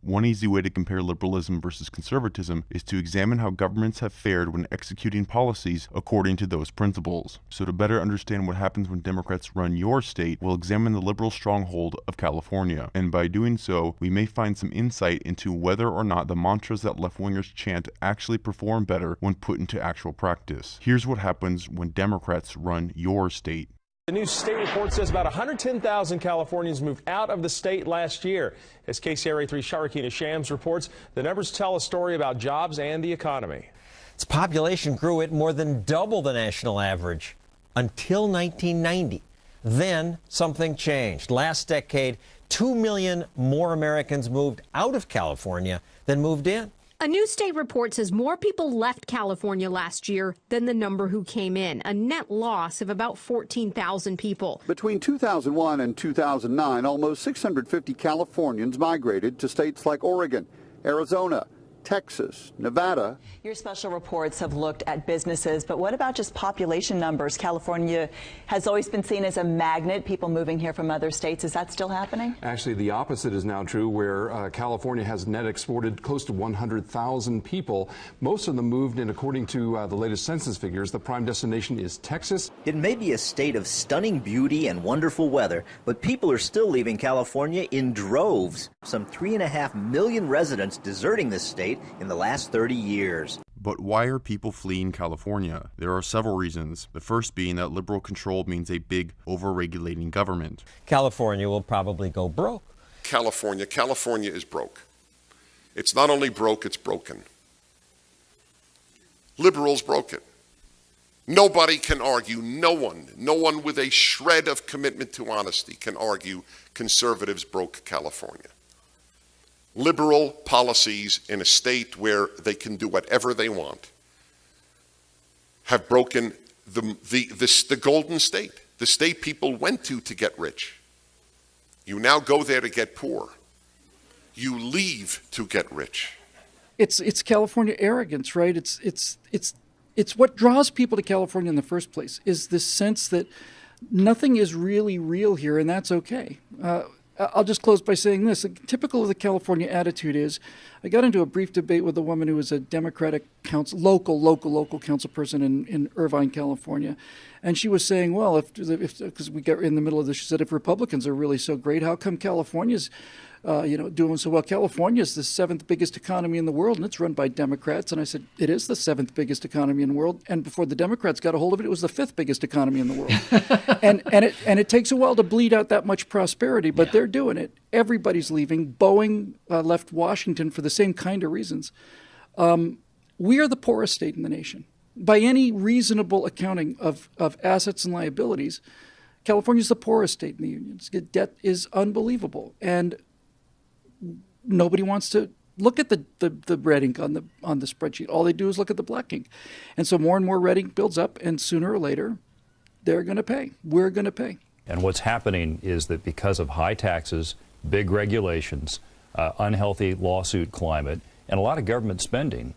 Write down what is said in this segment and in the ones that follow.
One easy way to compare liberalism versus conservatism is to examine how governments have fared when executing policies according to those principles. So to better understand what happens when Democrats run your state, we'll examine the liberal stronghold of California. And by doing so, we may find some insight into whether or not the mantras that left-wingers chant actually perform better when put into actual practice. Here's what happens when Democrats run your state. The new state report says about 110,000 Californians moved out of the state last year. As KCRA 3 Sharikina Shams reports, the numbers tell a story about jobs and the economy. Its population grew at more than double the national average until 1990. Then something changed. Last decade, 2 million more Americans moved out of California than moved in. A new state report says more people left California last year than the number who came in, a net loss of about 14,000 people. Between 2001 and 2009, almost 650 Californians migrated to states like Oregon, Arizona, Texas, Nevada. Your special reports have looked at businesses, but what about just population numbers? California has always been seen as a magnet, people moving here from other states. Is that still happening? Actually, the opposite is now true, where California has net exported close to 100,000 people. Most of them moved in, according to the latest census figures. The prime destination is Texas. It may be a state of stunning beauty and wonderful weather, but people are still leaving California in droves. Some 3.5 million residents deserting this state in the last 30 years. But why are people fleeing California? There are several reasons. The first being that liberal control means a big, over-regulating government. California will probably go broke. California is broke. It's not only broke, it's broken. Liberals broke it. Nobody can argue, no one with a shred of commitment to honesty can argue conservatives broke California. Liberal policies in a state where they can do whatever they want have broken the golden state, the state people went to get rich. You now go there to get poor. You leave to get rich. It's California arrogance, right? It's what draws people to California in the first place, is this sense that nothing is really real here, and that's okay. I'll just close by saying this. Typical of the California attitude is, I got into a brief debate with a woman who was a Democratic local council person in Irvine, California. And she was saying, well, because we got in the middle of this, she said, if Republicans are really so great, how come California's doing so well? California is the 7th biggest economy in the world, and it's run by Democrats. And I said, it is the 7th biggest economy in the world. And before the Democrats got a hold of it was the 5th biggest economy in the world. and it takes a while to bleed out that much prosperity, but they're doing it. Everybody's leaving. Boeing left Washington for the same kind of reasons. We are the poorest state in the nation. By any reasonable accounting of assets and liabilities, California is the poorest state in the union. Debt is unbelievable. And nobody wants to look at the red ink on the spreadsheet. All they do is look at the black ink. And so more and more red ink builds up, and sooner or later, they're going to pay. We're going to pay. And what's happening is that because of high taxes, big regulations, unhealthy lawsuit climate, and a lot of government spending,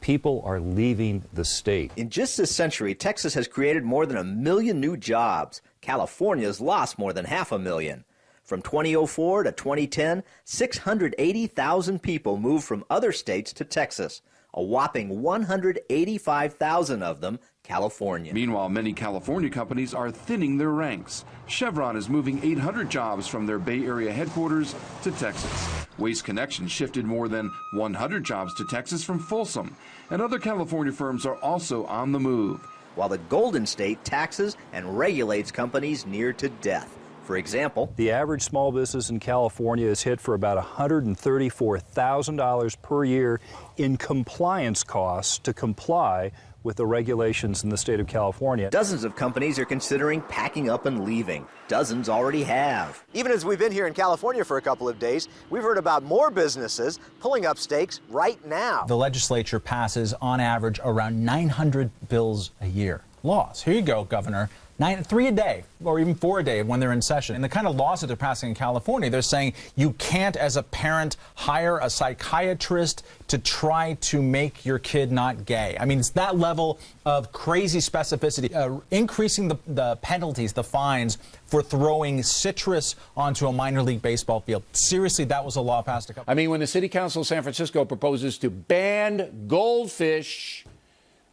people are leaving the state. In just this century, Texas has created more than 1 million new jobs. California's lost more than 500,000. From 2004 to 2010, 680,000 people moved from other states to Texas, a whopping 185,000 of them California. Meanwhile, many California companies are thinning their ranks. Chevron is moving 800 jobs from their Bay Area headquarters to Texas. Waste Connections shifted more than 100 jobs to Texas from Folsom, and other California firms are also on the move. While the Golden State taxes and regulates companies near to death. For example, the average small business in California is hit for about $134,000 per year in compliance costs to comply with the regulations in the state of California. Dozens of companies are considering packing up and leaving. Dozens already have. Even as we've been here in California for a couple of days, we've heard about more businesses pulling up stakes right now. The legislature passes, on average, around 900 bills a year. Laws. Here you go, Governor. 3 a day, or even 4 a day when they're in session. And the kind of laws that they're passing in California, they're saying you can't, as a parent, hire a psychiatrist to try to make your kid not gay. I mean, it's that level of crazy specificity, increasing the penalties, the fines for throwing citrus onto a minor league baseball field. Seriously, that was a law passed a couple. I mean, when the City Council of San Francisco proposes to ban goldfish,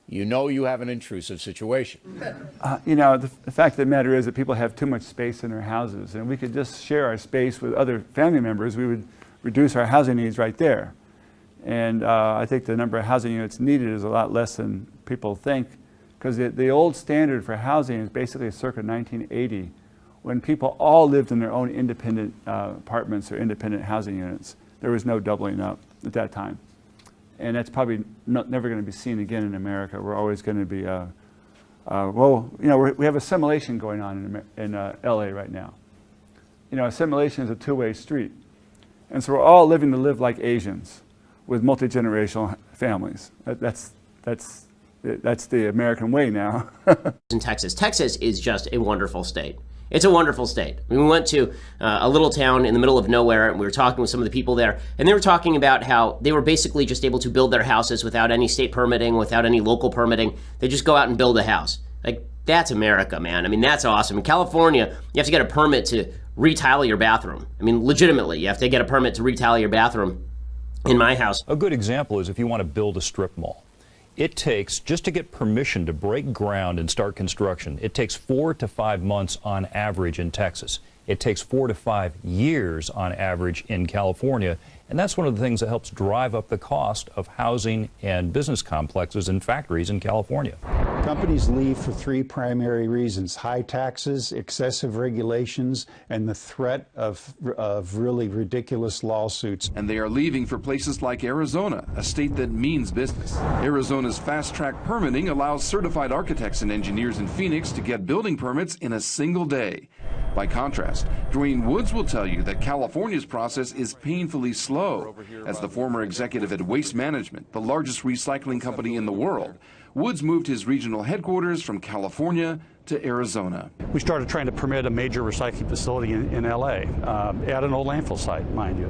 you know you have an intrusive situation. You know, the fact of the matter is that people have too much space in their houses, and we could just share our space with other family members. We would reduce our housing needs right there. And I think the number of housing units needed is a lot less than people think, because the old standard for housing is basically circa 1980, when people all lived in their own independent apartments or independent housing units. There was no doubling up at that time. And that's probably never going to be seen again in America. We're always going to be, well, you know, we have assimilation going on in LA right now. You know, assimilation is a two-way street. And so we're all living to live like Asians with multi-generational families. That's the American way now. In Texas is just a wonderful state. It's a wonderful state. I mean, we went to a little town in the middle of nowhere, and we were talking with some of the people there, and they were talking about how they were basically just able to build their houses without any state permitting, without any local permitting. They just go out and build a house. Like, that's America, man. I mean, that's awesome. In California, you have to get a permit to retile your bathroom. I mean, legitimately, you have to get a permit to retile your bathroom. In my house, a good example is if you want to build a strip mall. It takes, just to get permission to break ground and start construction, it takes 4 to 5 months on average in Texas. It takes 4 to 5 years on average in California. And that's one of the things that helps drive up the cost of housing and business complexes and factories in California. Companies leave for 3 primary reasons: high taxes, excessive regulations, and the threat of really ridiculous lawsuits. And they are leaving for places like Arizona, a state that means business. Arizona's fast-track permitting allows certified architects and engineers in Phoenix to get building permits in a single day. By contrast, Dwayne Woods will tell you that California's process is painfully slow. As the former executive at Waste Management, the largest recycling company in the world, Woods moved his regional headquarters from California to Arizona. We started trying to permit a major recycling facility in LA, at an old landfill site, mind you.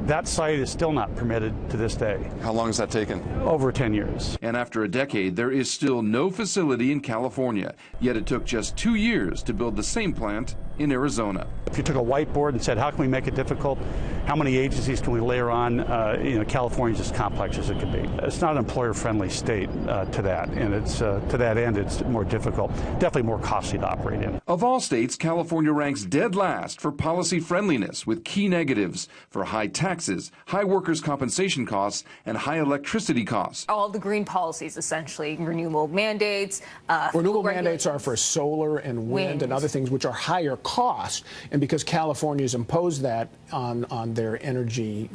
That site is still not permitted to this day. How long has that taken? Over 10 years. And after a decade, there is still no facility in California. Yet it took just 2 years to build the same plant in Arizona. If you took a whiteboard and said, how can we make it difficult? How many agencies can we layer on? California's as complex as it can be. It's not an employer-friendly state to that, and it's to that end, it's more difficult, definitely more costly to operate in. Of all states, California ranks dead last for policy friendliness, with key negatives for high taxes, high workers' compensation costs, and high electricity costs. All the green policies, essentially, renewable mandates. Renewable mandates are for solar and wind and other things which are higher cost, and because California's imposed that on their energy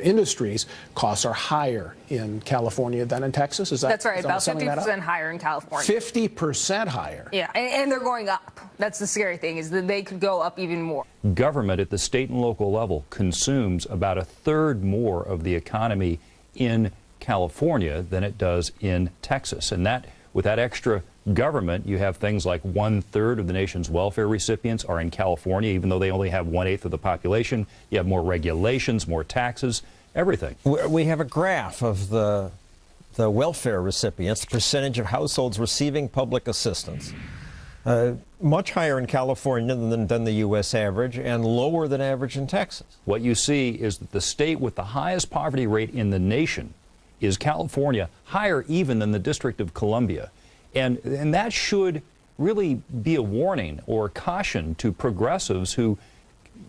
industries, costs are higher in California than in Texas. Is that That's right, about 50% higher in California. 50% higher. Yeah, and they're going up. That's the scary thing, is that they could go up even more. Government at the state and local level consumes about 1/3 more of the economy in California than it does in Texas. And that, with that extra government, you have things like 1/3 of the nation's welfare recipients are in California, even though they only have 1/8 of the population. You have more regulations, more taxes, everything. We have a graph of the welfare recipients, the percentage of households receiving public assistance. Much higher in California than the U.S. average, and lower than average in Texas. What you see is that the state with the highest poverty rate in the nation is California, higher even than the District of Columbia. And that should really be a warning or a caution to progressives who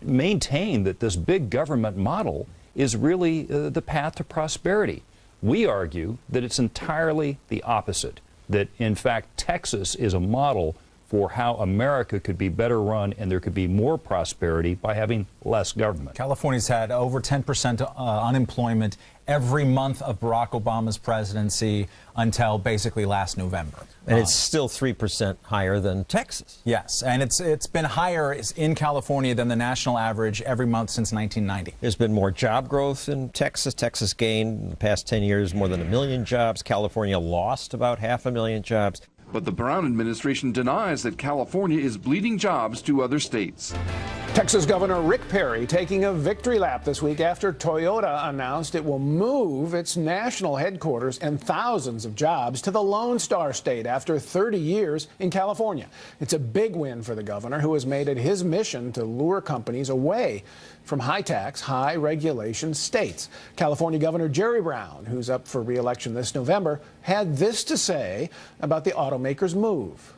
maintain that this big government model is really the path to prosperity. We argue that it's entirely the opposite, that in fact Texas is a model for how America could be better run and there could be more prosperity by having less government. California's had over 10% unemployment every month of Barack Obama's presidency until basically last November. And it's still 3% higher than Texas. Yes, and it's been higher in California than the national average every month since 1990. There's been more job growth in Texas. Texas gained in the past 10 years more than 1 million jobs. California lost about 500,000 jobs. But the Brown administration denies that California is bleeding jobs to other states. Texas Governor Rick Perry taking a victory lap this week after Toyota announced it will move its national headquarters and thousands of jobs to the Lone Star State after 30 years in California. It's a big win for the governor, who has made it his mission to lure companies away from high-tax, high-regulation states. California Governor Jerry Brown, who's up for re-election this November, had this to say about the automaker's move.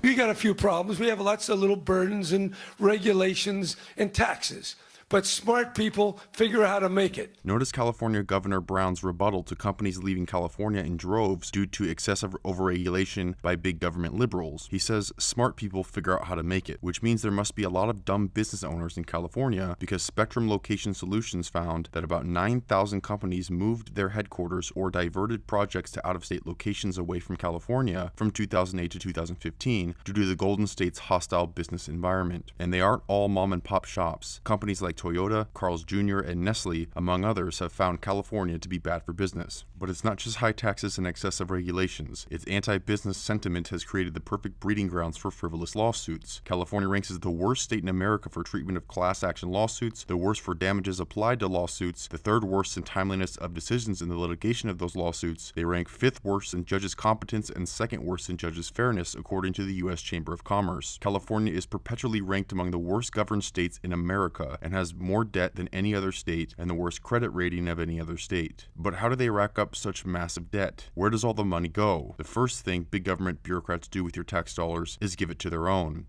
We got a few problems. We have lots of little burdens and regulations and taxes. But smart people figure out how to make it. Notice California Governor Brown's rebuttal to companies leaving California in droves due to excessive overregulation by big government liberals. He says smart people figure out how to make it, which means there must be a lot of dumb business owners in California, because Spectrum Location Solutions found that about 9,000 companies moved their headquarters or diverted projects to out-of-state locations away from California from 2008 to 2015 due to the Golden State's hostile business environment. And they aren't all mom-and-pop shops. Companies like Toyota, Carl's Jr., and Nestle, among others, have found California to be bad for business. But it's not just high taxes and excessive regulations. Its anti-business sentiment has created the perfect breeding grounds for frivolous lawsuits. California ranks as the worst state in America for treatment of class action lawsuits, the worst for damages applied to lawsuits, the third worst in timeliness of decisions in the litigation of those lawsuits. They rank fifth worst in judges' competence and second worst in judges' fairness, according to the U.S. Chamber of Commerce. California is perpetually ranked among the worst governed states in America and has more debt than any other state and the worst credit rating of any other state. But how do they rack up such massive debt? Where does all the money go? The first thing big government bureaucrats do with your tax dollars is give it to their own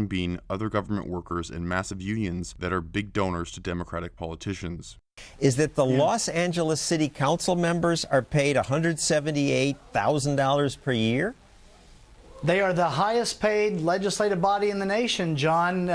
being other government workers and massive unions that are big donors to Democratic politicians. Is that the Los Angeles City Council members are paid $178,000 per year? They are the highest paid legislative body in the nation, John.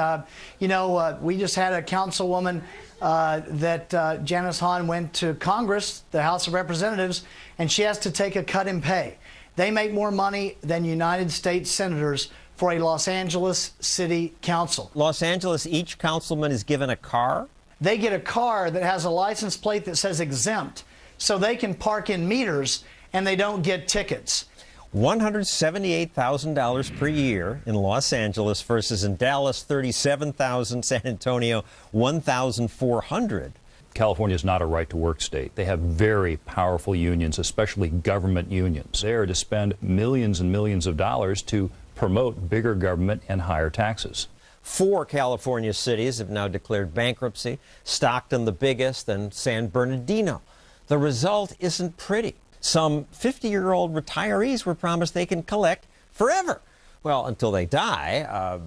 We just had a councilwoman that Janice Hahn went to Congress, the House of Representatives, and she has to take a cut in pay. They make more money than United States senators for a Los Angeles City Council. Los Angeles, each councilman is given a car? They get a car that has a license plate that says exempt, so they can park in meters and they don't get tickets. $178,000 per year in Los Angeles versus in Dallas, $37,000, San Antonio, $1,400. California is not a right-to-work state. They have very powerful unions, especially government unions. They are to spend millions and millions of dollars to promote bigger government and higher taxes. 4 California cities have now declared bankruptcy, Stockton the biggest, and San Bernardino. The result isn't pretty. Some 50-year-old retirees were promised they can collect forever. Well, until they die,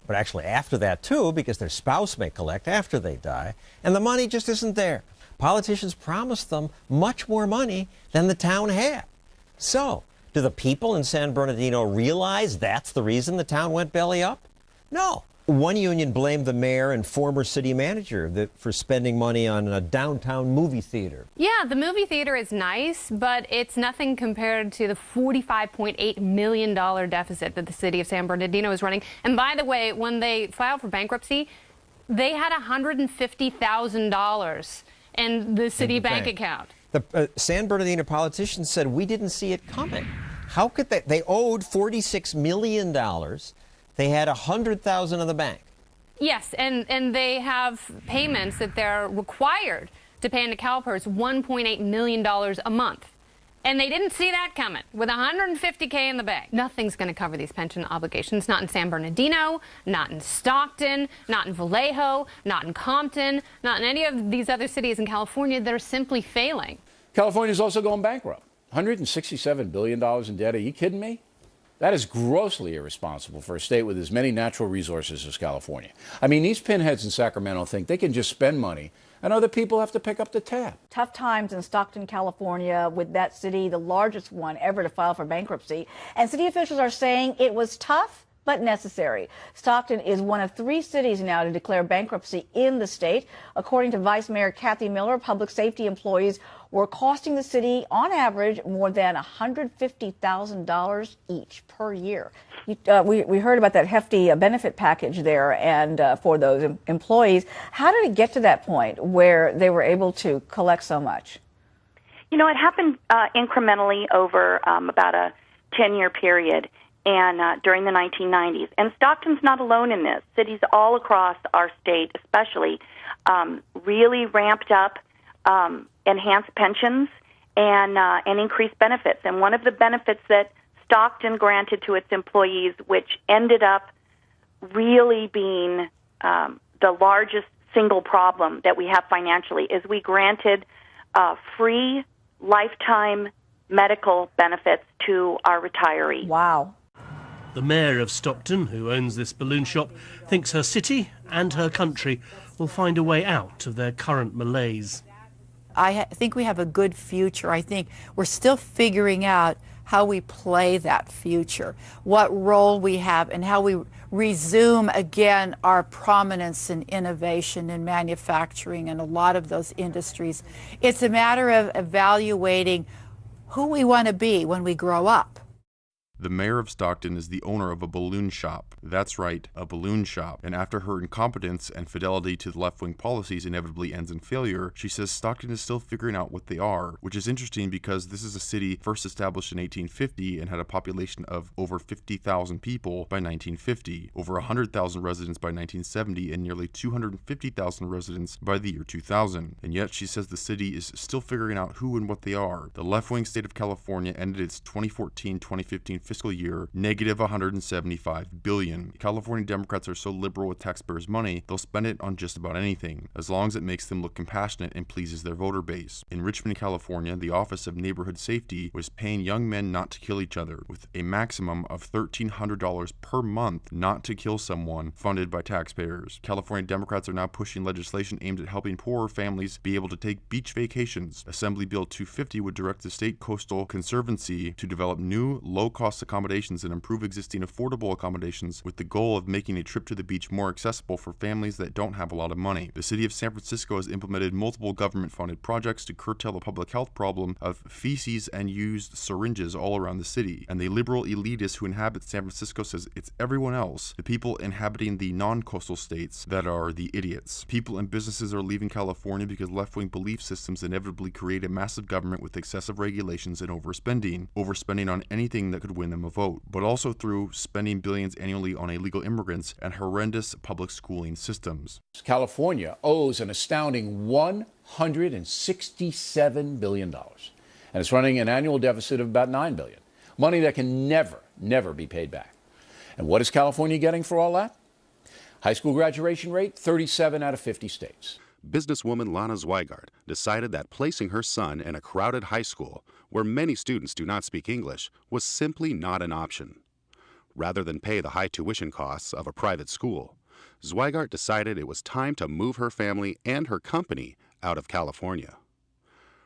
but actually after that too, because their spouse may collect after they die, and the money just isn't there. Politicians promised them much more money than the town had. So, do the people in San Bernardino realize that's the reason the town went belly up? No. One union blamed the mayor and former city manager for spending money on a downtown movie theater. Yeah, the movie theater is nice, but it's nothing compared to the $45.8 million deficit that the city of San Bernardino is running. And by the way, when they filed for bankruptcy, they had $150,000 in the city bank account. The San Bernardino politicians said, we didn't see it coming. How could they? They owed $46 million. They had $100,000 in the bank. Yes, and they have payments that they're required to pay into CalPERS, $1.8 million a month. And they didn't see that coming with $150K in the bank. Nothing's going to cover these pension obligations, not in San Bernardino, not in Stockton, not in Vallejo, not in Compton, not in any of these other cities in California that are simply failing. California's also going bankrupt. $167 billion in debt. Are you kidding me? That is grossly irresponsible for a state with as many natural resources as California. I mean, these pinheads in Sacramento think they can just spend money and other people have to pick up the tab. Tough times in Stockton, California, with that city, the largest one ever to file for bankruptcy. And city officials are saying it was tough but necessary. Stockton is one of 3 cities now to declare bankruptcy in the state. According to Vice Mayor Kathy Miller, public safety employees were costing the city, on average, more than $150,000 each per year. We heard about that hefty benefit package there and for those employees. How did it get to that point where they were able to collect so much? You know, it happened incrementally over about a 10-year period. and during the 1990s. And Stockton's not alone in this. Cities all across our state, especially, really ramped up enhanced pensions and increased benefits. And one of the benefits that Stockton granted to its employees, which ended up really being the largest single problem that we have financially, is we granted free lifetime medical benefits to our retirees. Wow. The mayor of Stockton, who owns this balloon shop, thinks her city and her country will find a way out of their current malaise. I think we have a good future. I think we're still figuring out how we play that future, what role we have, and how we resume again our prominence in innovation and manufacturing and a lot of those industries. It's a matter of evaluating who we want to be when we grow up. The mayor of Stockton is the owner of a balloon shop. That's right, a balloon shop. And after her incompetence and fidelity to the left-wing policies inevitably ends in failure, she says Stockton is still figuring out what they are, which is interesting because this is a city first established in 1850 and had a population of over 50,000 people by 1950, over 100,000 residents by 1970, and nearly 250,000 residents by the year 2000. And yet she says the city is still figuring out who and what they are. The left-wing state of California ended its 2014-2015 fiscal year negative $175 billion. California Democrats are so liberal with taxpayers' money, they'll spend it on just about anything, as long as it makes them look compassionate and pleases their voter base. In Richmond, California, the Office of Neighborhood Safety was paying young men not to kill each other, with a maximum of $1,300 per month not to kill someone, funded by taxpayers. California Democrats are now pushing legislation aimed at helping poorer families be able to take beach vacations. Assembly Bill 250 would direct the State Coastal Conservancy to develop new, low-cost accommodations and improve existing affordable accommodations with the goal of making a trip to the beach more accessible for families that don't have a lot of money. The city of San Francisco has implemented multiple government-funded projects to curtail the public health problem of feces and used syringes all around the city. And the liberal elitists who inhabit San Francisco says it's everyone else, the people inhabiting the non-coastal states, that are the idiots. People and businesses are leaving California because left-wing belief systems inevitably create a massive government with excessive regulations and overspending on anything that could win them a vote, but also through spending billions annually on illegal immigrants and horrendous public schooling systems. California owes an astounding $167 billion, and it's running an annual deficit of about $9 billion, money that can never be paid back. And what is California getting for all that? High school graduation rate, 37 out of 50 states. Businesswoman Lana Zweigart decided that placing her son in a crowded high school where many students do not speak English was simply not an option. Rather than pay the high tuition costs of a private school, Zweigart decided it was time to move her family and her company out of California.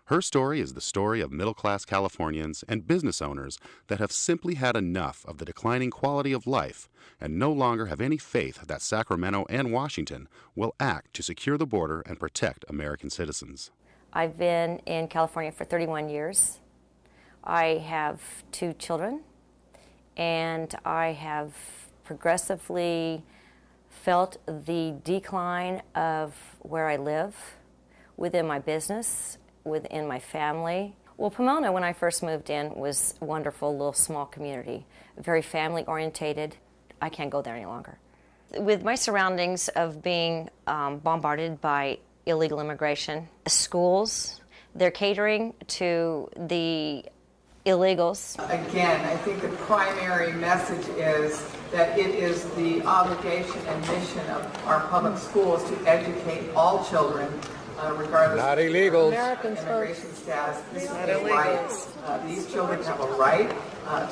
Her story is the story of middle-class Californians and business owners that have simply had enough of the declining quality of life and no longer have any faith that Sacramento and Washington will act to secure the border and protect American citizens. I've been in California for 31 years. I have 2 children, and I have progressively felt the decline of where I live, within my business, within my family. Well, Pomona, when I first moved in, was a wonderful little small community, very family-orientated. I can't go there any longer. With my surroundings of being bombarded by illegal immigration, schools, they're catering to the illegals. Again, I think the primary message is that it is the obligation and mission of our public schools to educate all children, regardless Not of illegals. American immigration status. This is Not a right. illegals. These children have a right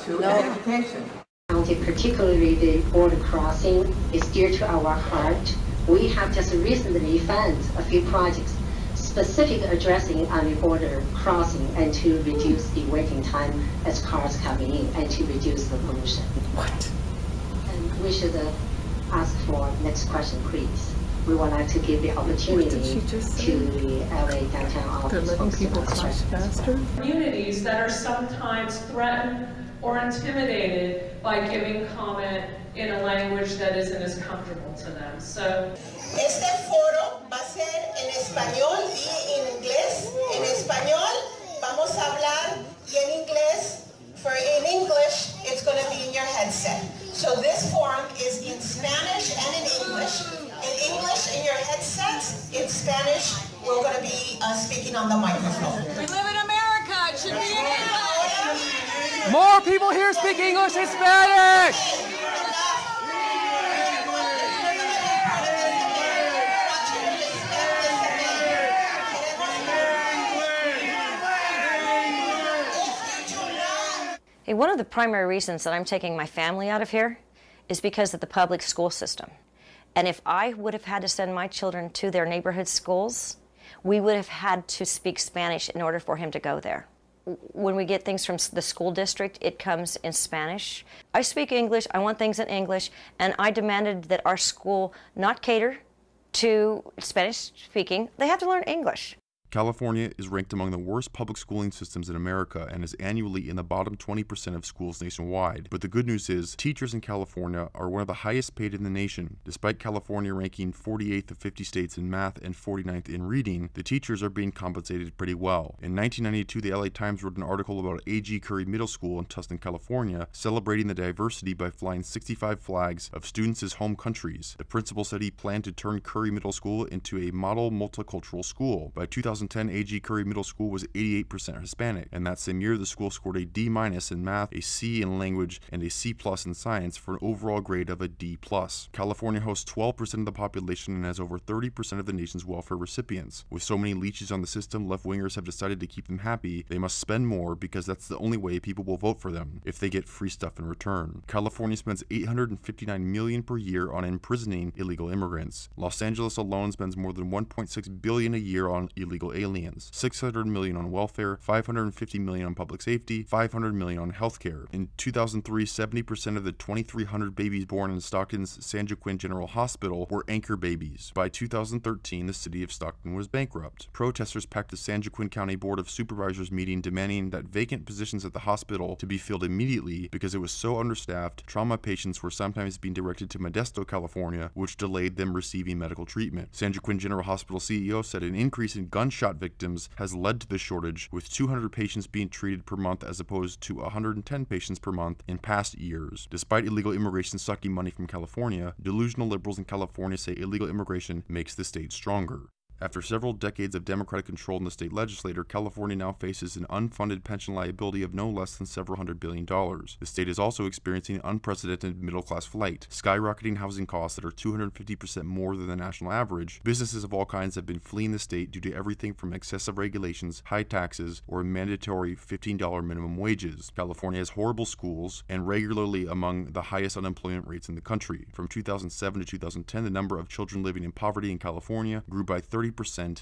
to an education. Particularly the border crossing is dear to our heart. We have just recently funded a few projects specifically addressing on the border crossing and to reduce the waiting time as cars come in and to reduce the pollution. What? And we should ask for next question, please. We would like to give the opportunity to the LA downtown office. They're letting people crash faster? Communities that are sometimes threatened or intimidated by giving comment in a language that isn't as comfortable to them. So, este foro va a ser en español y en inglés. En español vamos a hablar y en inglés. For in English, it's going to be in your headset. speaking on the microphone. We live in America. It should be in English. More people here speak English and Spanish. Hey, one of the primary reasons that I'm taking my family out of here is because of the public school system. And if I would have had to send my children to their neighborhood schools, we would have had to speak Spanish in order for him to go there. When we get things from the school district, it comes in Spanish. I speak English, I want things in English, and I demanded that our school not cater to Spanish speaking. They have to learn English. California is ranked among the worst public schooling systems in America and is annually in the bottom 20% of schools nationwide. But the good news is, teachers in California are one of the highest paid in the nation. Despite California ranking 48th of 50 states in math and 49th in reading, the teachers are being compensated pretty well. In 1992, the LA Times wrote an article about A.G. Curry Middle School in Tustin, California, celebrating the diversity by flying 65 flags of students' home countries. The principal said he planned to turn Curry Middle School into a model multicultural school. By 2010, A.G. Curry Middle School was 88% Hispanic, and that same year the school scored a D- in math, a C in language, and a C+ in science for an overall grade of a D+. California hosts 12% of the population and has over 30% of the nation's welfare recipients. With so many leeches on the system, left-wingers have decided to keep them happy. They must spend more because that's the only way people will vote for them, if they get free stuff in return. California spends $859 million per year on imprisoning illegal immigrants. Los Angeles alone spends more than $1.6 billion a year on illegal aliens, $600 million on welfare, $550 million on public safety, $500 million on healthcare. In 2003, 70% of the 2,300 babies born in Stockton's San Joaquin General Hospital were anchor babies. By 2013, the city of Stockton was bankrupt. Protesters packed the San Joaquin County Board of Supervisors meeting demanding that vacant positions at the hospital to be filled immediately because it was so understaffed. Trauma patients were sometimes being directed to Modesto, California, which delayed them receiving medical treatment. San Joaquin General Hospital CEO said an increase in gunshot victims has led to the shortage, with 200 patients being treated per month as opposed to 110 patients per month in past years. Despite illegal immigration sucking money from California, delusional liberals in California say illegal immigration makes the state stronger. After several decades of Democratic control in the state legislature, California now faces an unfunded pension liability of no less than several $100 billion. The state is also experiencing unprecedented middle-class flight, skyrocketing housing costs that are 250% more than the national average. Businesses of all kinds have been fleeing the state due to everything from excessive regulations, high taxes, or mandatory $15 minimum wages. California has horrible schools and regularly among the highest unemployment rates in the country. From 2007 to 2010, the number of children living in poverty in California grew by 30%,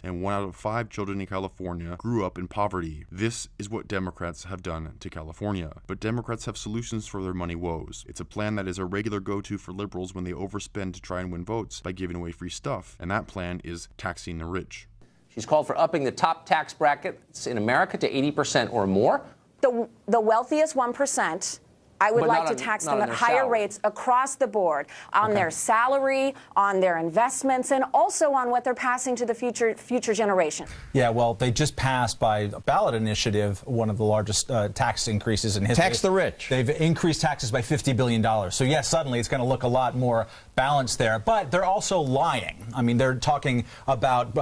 and 1 out of 5 children in California grew up in poverty. This is what Democrats have done to California. But Democrats have solutions for their money woes. It's a plan that is a regular go-to for liberals when they overspend to try and win votes by giving away free stuff, and that plan is taxing the rich. She's called for upping the top tax brackets in America to 80% or more. The wealthiest 1%. I would like to tax them at higher rates across the board on their salary, on their investments, and also on what they're passing to the future generation. Yeah, well, they just passed by a ballot initiative one of the largest tax increases in history. Tax the rich. They've increased taxes by $50 billion. So, yes, suddenly it's going to look a lot more balanced there. But they're also lying. I mean, they're talking about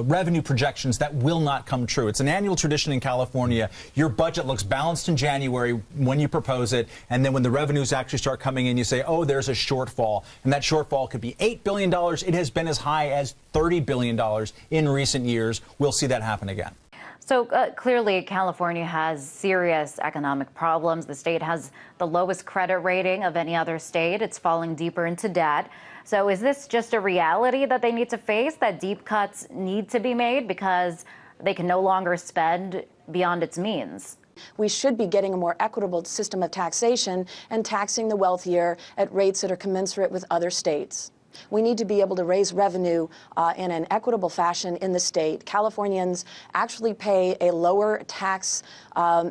revenue projections that will not come true. It's an annual tradition in California. Your budget looks balanced in January when you propose it. And then when the revenues actually start coming in, you say, oh, there's a shortfall. And that shortfall could be $8 billion. It has been as high as $30 billion in recent years. We'll see that happen again. So clearly, California has serious economic problems. The state has the lowest credit rating of any other state. It's falling deeper into debt. So is this just a reality that they need to face, that deep cuts need to be made because they can no longer spend beyond its means? We should be getting a more equitable system of taxation and taxing the wealthier at rates that are commensurate with other states. We need to be able to raise revenue in an equitable fashion in the state. Californians actually pay a lower tax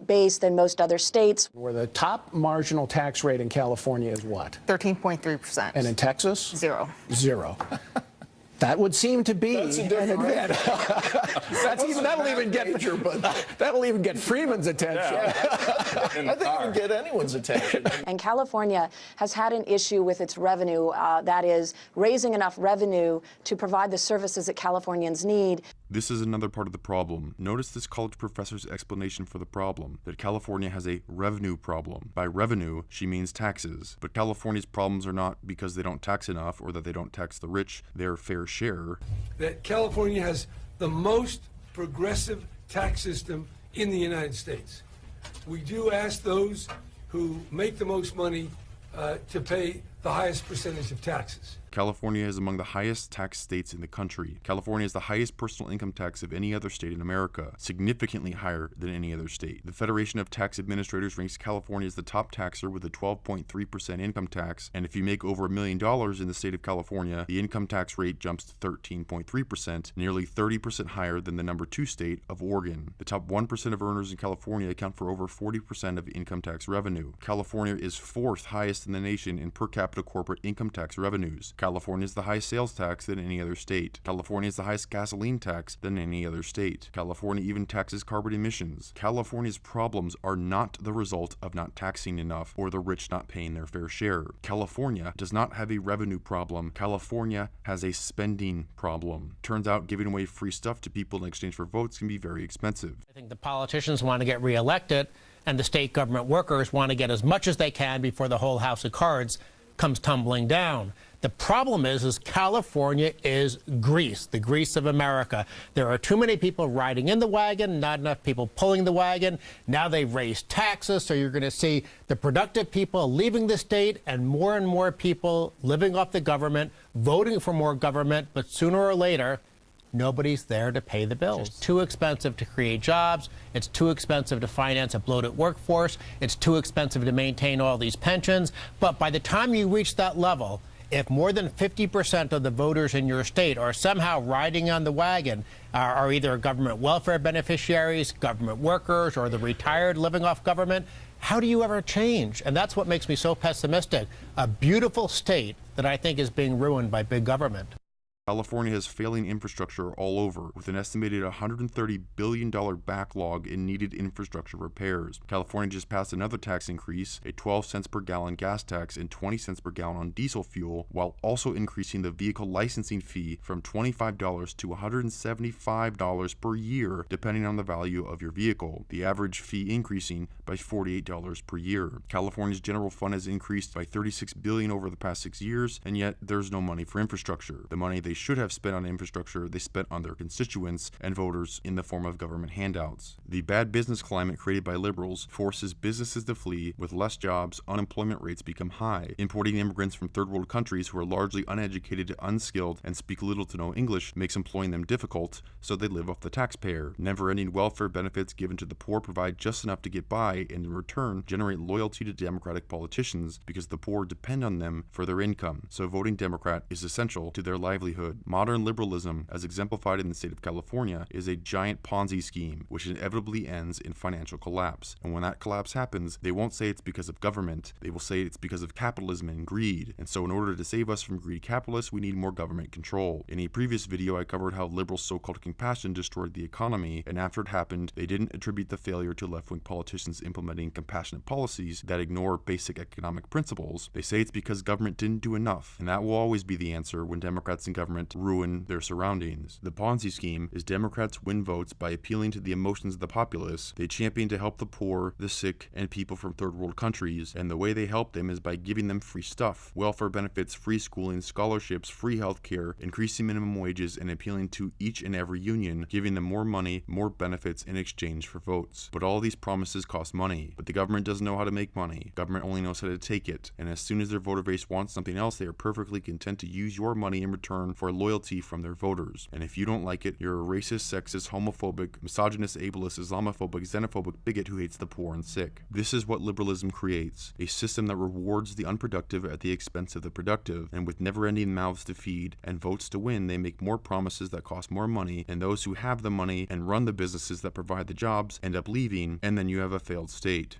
base than most other states. Where the top marginal tax rate in California is what? 13.3%. And in Texas? 0. 0. That would seem to be That's a an different advantage. That'll even get Freeman's attention. I think it would get anyone's attention. And California has had an issue with its revenue, that is, raising enough revenue to provide the services that Californians need. This is another part of the problem. Notice this college professor's explanation for the problem, that California has a revenue problem. By revenue, she means taxes. But California's problems are not because they don't tax enough or that they don't tax the rich their fair share. That California has the most progressive tax system in the United States. We do ask those who make the most money to pay the highest percentage of taxes. California is among the highest tax states in the country. California has the highest personal income tax of any other state in America, significantly higher than any other state. The Federation of Tax Administrators ranks California as the top taxer with a 12.3% income tax, and if you make over $1 million in the state of California, the income tax rate jumps to 13.3%, nearly 30% higher than the number 2 state of Oregon. The top 1% of earners in California account for over 40% of income tax revenue. California is 4th highest in the nation in per capita corporate income tax revenues. California is the highest sales tax than any other state. California is the highest gasoline tax than any other state. California even taxes carbon emissions. California's problems are not the result of not taxing enough or the rich not paying their fair share. California does not have a revenue problem. California has a spending problem. Turns out giving away free stuff to people in exchange for votes can be very expensive. I think the politicians want to get reelected, and the state government workers want to get as much as they can before the whole house of cards comes tumbling down. The problem is California is Greece, the Greece of America. There are too many people riding in the wagon, not enough people pulling the wagon. Now they've raised taxes, so you're going to see the productive people leaving the state and more people living off the government, voting for more government, but sooner or later, nobody's there to pay the bills. It's too expensive to create jobs. It's too expensive to finance a bloated workforce. It's too expensive to maintain all these pensions. But by the time you reach that level, if more than 50% of the voters in your state are somehow riding on the wagon, are either government welfare beneficiaries, government workers, or the retired living off government, how do you ever change? And that's what makes me so pessimistic. A beautiful state that I think is being ruined by big government. California has failing infrastructure all over, with an estimated $130 billion backlog in needed infrastructure repairs. California just passed another tax increase, a 12 cents per gallon gas tax and 20 cents per gallon on diesel fuel, while also increasing the vehicle licensing fee from $25 to $175 per year, depending on the value of your vehicle, the average fee increasing by $48 per year. California's general fund has increased by $36 billion over the past 6 years, and yet there's no money for infrastructure. The money they should have spent on infrastructure, they spent on their constituents and voters in the form of government handouts. The bad business climate created by liberals forces businesses to flee. With less jobs, unemployment rates become high. Importing immigrants from third world countries who are largely uneducated, unskilled, and speak little to no English makes employing them difficult, so they live off the taxpayer. Never-ending welfare benefits given to the poor provide just enough to get by, and in return generate loyalty to Democratic politicians because the poor depend on them for their income. So voting Democrat is essential to their livelihood. Modern liberalism, as exemplified in the state of California, is a giant Ponzi scheme, which inevitably ends in financial collapse. And when that collapse happens, they won't say it's because of government. They will say it's because of capitalism and greed. And so in order to save us from greedy capitalists, we need more government control. In a previous video, I covered how liberals' so-called compassion destroyed the economy, and after it happened, they didn't attribute the failure to left-wing politicians implementing compassionate policies that ignore basic economic principles. They say it's because government didn't do enough, and that will always be the answer when Democrats and government ruin their surroundings. The Ponzi scheme is Democrats win votes by appealing to the emotions of the populace. They champion to help the poor, the sick, and people from third world countries, and the way they help them is by giving them free stuff, welfare benefits, free schooling, scholarships, free health care, increasing minimum wages, and appealing to each and every union, giving them more money, more benefits in exchange for votes. But all these promises cost money. But the government doesn't know how to make money. Government only knows how to take it, and as soon as their voter base wants something else, they are perfectly content to use your money in return for loyalty from their voters. And if you don't like it, you're a racist, sexist, homophobic, misogynist, ableist, Islamophobic, xenophobic bigot who hates the poor and sick. This is what liberalism creates, a system that rewards the unproductive at the expense of the productive, and with never-ending mouths to feed and votes to win, they make more promises that cost more money, and those who have the money and run the businesses that provide the jobs end up leaving, and then you have a failed state.